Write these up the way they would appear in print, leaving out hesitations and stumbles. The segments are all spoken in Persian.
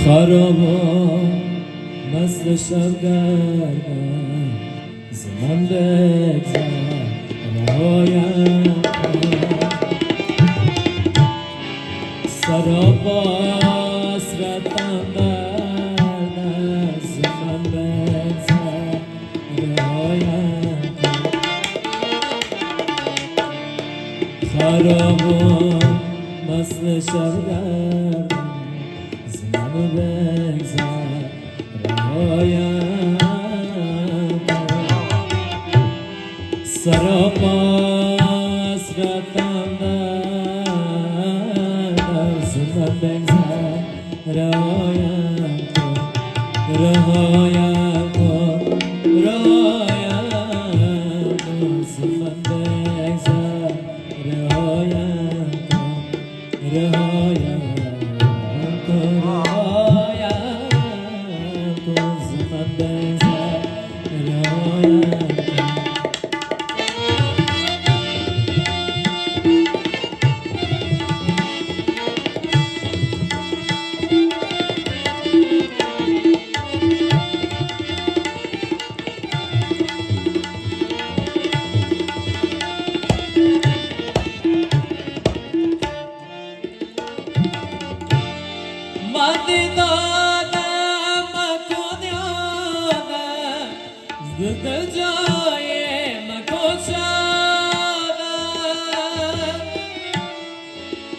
خرابا مست شب گردم زمان بگذر رهایم سرابا حسرتم دردم زمان بگذر رهایم خرابا مست شب گردم زمان بگذر رهایم سراپا حسرتم دردم زمان بگذر رهایم رهایم رهایم زمان بگذر رهایم رهایم دل جای مکشاده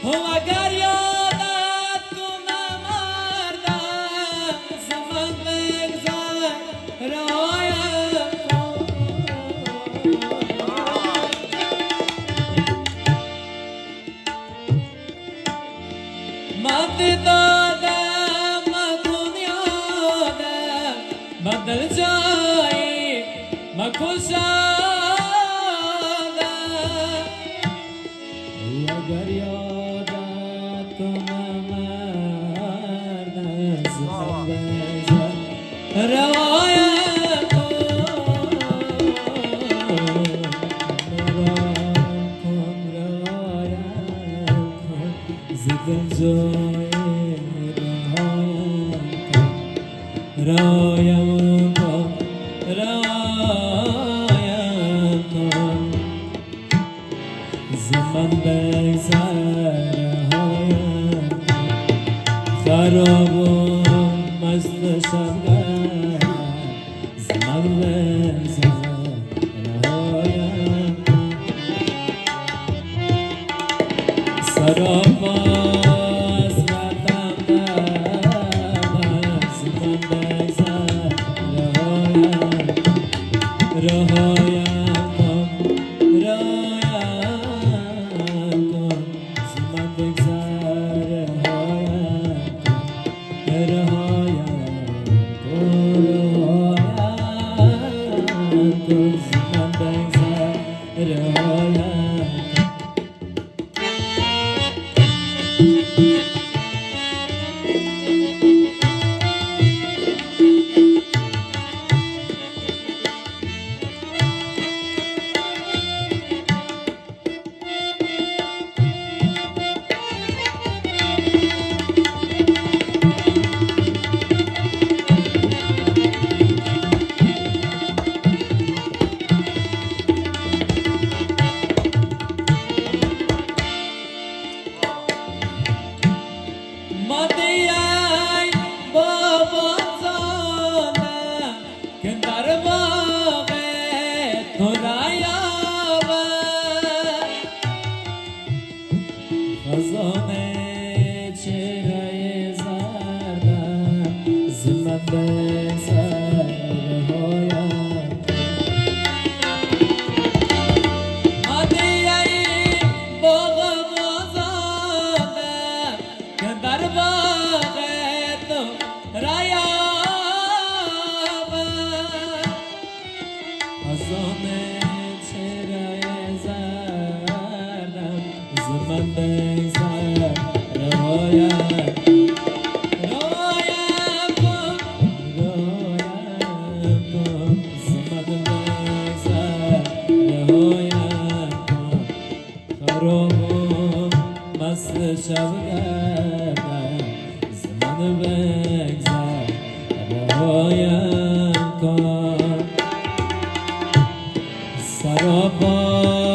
و اگر یادت کنم مردم زمان بگذر رهایم مد دادم مکن یادم بدل جای مکشاده اگر یادت کنم مردم زمان بگذر رهایم کن رهایم کن ز دل جای رهایم کن رهایم کن زمان بگذر رهایم خراب و مست شب گردم زمان بگذر رهایم سراپا حسرتم دردم زمان بگذر رهایم کن رهایم کن زمان بگذر رهایم کن رهایم کن زمان بگذر رهایم خزانه چهره زردم زمان بگذر رهایم هدیه باغ آزادم که در باغ تو ریابم خزانه چهره زردم زمان بگذر رهایم شبگردم زمان بگذر رهایم کن سراپا